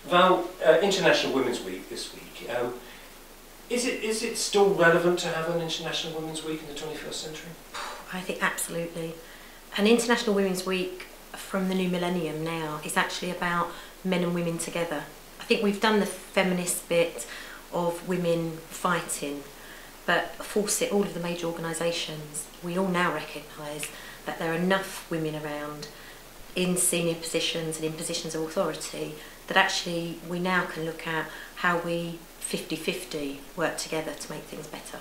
Val, International Women's Week this week. Is it still relevant to have an International Women's Week in the 21st century? I think absolutely. An International Women's Week from the new millennium now is actually about men and women together. I think we've done the feminist bit of women fighting, but force it, all of the major organisations, we all now recognise that there are enough women around in senior positions and in positions of authority that actually we now can look at how we 50-50 work together to make things better.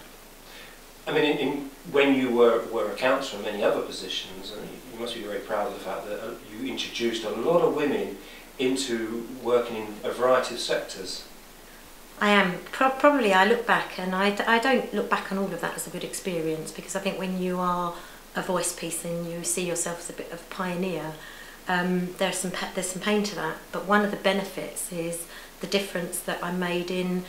I mean, when you were a councillor and many other positions, I mean, you must be very proud of the fact that you introduced a lot of women into working in a variety of sectors. I am. Probably I look back, and I don't look back on all of that as a good experience, because I think when you are a voice piece and you see yourself as a bit of a pioneer, there's some pain to that, but one of the benefits is the difference that I made in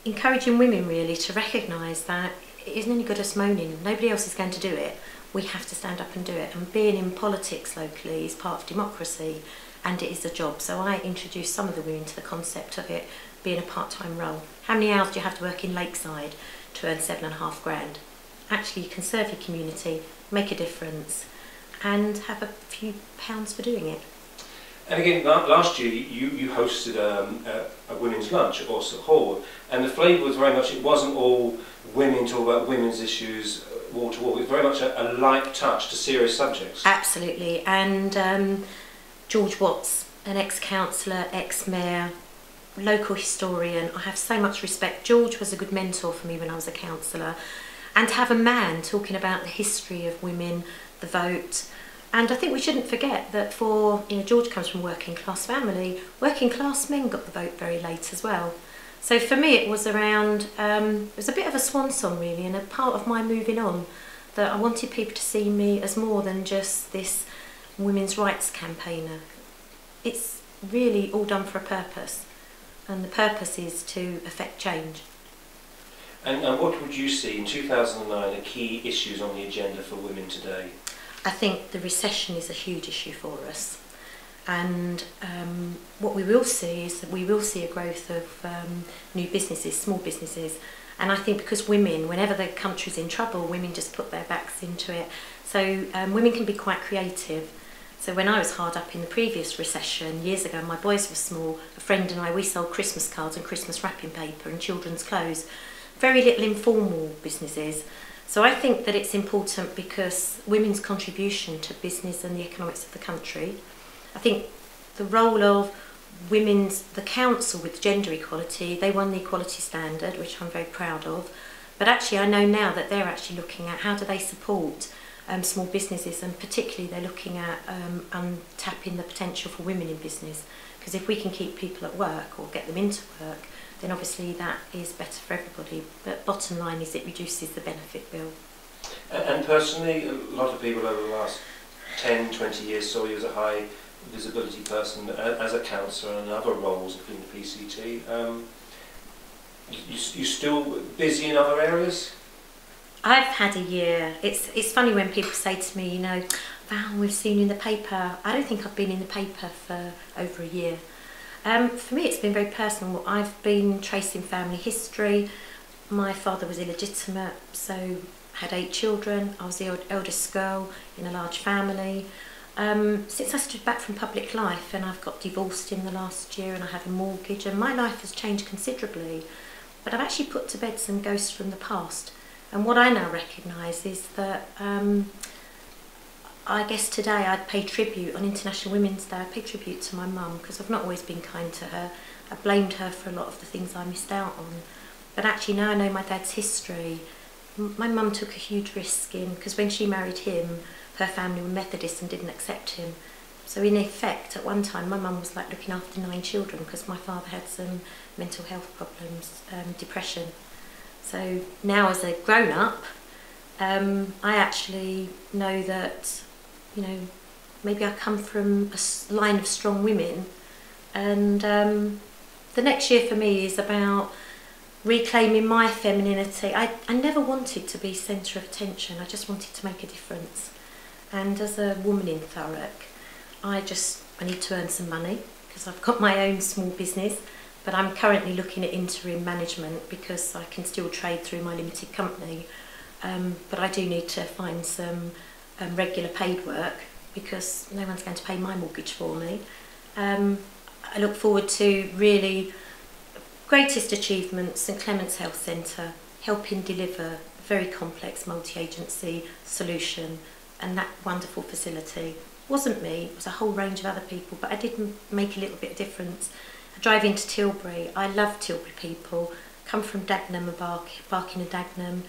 encouraging women really to recognise that it isn't any good us moaning. Nobody else is going to do it. We have to stand up and do it, and being in politics locally is part of democracy, and it is a job. So I introduced some of the women to the concept of it being a part-time role. How many hours do you have to work in Lakeside to earn £7.5 grand? Actually, you can serve your community, make a difference, and have a few pounds for doing it. And again, last year you hosted a women's lunch at Orsett Hall, and the flavour was very much, it wasn't all women talk about women's issues wall to wall, it was very much a light touch to serious subjects. Absolutely, and George Watts, an ex-councillor, ex-mayor, local historian, I have so much respect. George was a good mentor for me when I was a councillor, and to have a man talking about the history of women, the vote. And I think we shouldn't forget that George comes from a working class family, working class men got the vote very late as well. So for me it was around, it was a bit of a swan song really, and a part of my moving on, that I wanted people to see me as more than just this women's rights campaigner. It's really all done for a purpose, and the purpose is to affect change. And what would you see in 2009 are key issues on the agenda for women today? I think the recession is a huge issue for us, and what we will see is that we will see a growth of new businesses, small businesses, and I think because women, whenever the country's in trouble, women just put their backs into it. So women can be quite creative. So when I was hard up in the previous recession, years ago, my boys were small, a friend and I, we sold Christmas cards and Christmas wrapping paper and children's clothes. Very little informal businesses. So I think that it's important because women's contribution to business and the economics of the country. I think the role of the council with gender equality, they won the equality standard, which I'm very proud of. But actually I know now that they're actually looking at how do they support small businesses, and particularly they're looking at untapping the potential for women in business. Because if we can keep people at work or get them into work, then obviously that is better for everybody. But bottom line is it reduces the benefit bill. And personally, a lot of people over the last 10, 20 years saw you as a high visibility person as a councillor and other roles in the PCT. You still busy in other areas? I've had a year. It's funny when people say to me, you know, Val, we've seen you in the paper. I don't think I've been in the paper for over a year. For me it's been very personal. I've been tracing family history. My father was illegitimate, so had 8 children. I was the eldest girl in a large family. Since I stood back from public life, and I've got divorced in the last year and I have a mortgage, and my life has changed considerably, but I've actually put to bed some ghosts from the past. And what I now recognise is that I guess today I'd pay tribute, on International Women's Day, I pay tribute to my mum, because I've not always been kind to her. I blamed her for a lot of the things I missed out on. But actually now I know my dad's history. My mum took a huge risk because when she married him, her family were Methodist and didn't accept him. So in effect, at one time, my mum was like looking after 9 children because my father had some mental health problems, depression. So now as a grown-up, I actually know that, you know, maybe I come from a line of strong women, and the next year for me is about reclaiming my femininity. I never wanted to be centre of attention, I just wanted to make a difference. And as a woman in Thurrock, I need to earn some money, because I've got my own small business, but I'm currently looking at interim management because I can still trade through my limited company. But I do need to find some regular paid work because no one's going to pay my mortgage for me. I look forward to really greatest achievements, St Clement's Health Centre, helping deliver a very complex multi-agency solution, and that wonderful facility wasn't me, it was a whole range of other people, but I did make a little bit of difference. I drive into Tilbury, I love Tilbury people, come from Dagenham and Barking and Dagenham,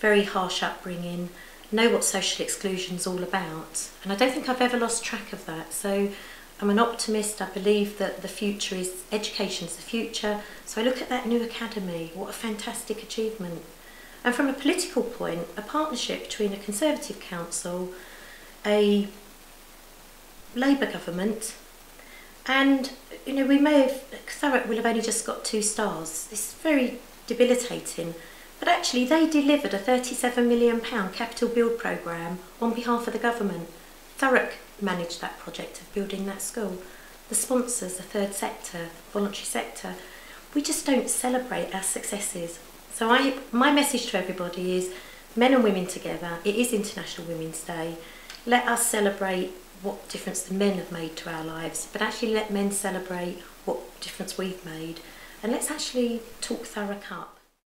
very harsh upbringing, know what social exclusion's all about, and I don't think I've ever lost track of that. So I'm an optimist. I believe that the future is, education's the future, so I look at that new academy, what a fantastic achievement. And from a political point, a partnership between a Conservative council, a Labour government, and we may have, Thurrock will have only just got 2 stars. It's very debilitating, but actually they delivered a £37 million capital build programme on behalf of the government. Thurrock managed that project of building that school. The sponsors, the third sector, voluntary sector, we just don't celebrate our successes. So my message to everybody is men and women together. It is International Women's Day. Let us celebrate what difference the men have made to our lives, but actually let men celebrate what difference we've made. And let's actually talk Thurrock up.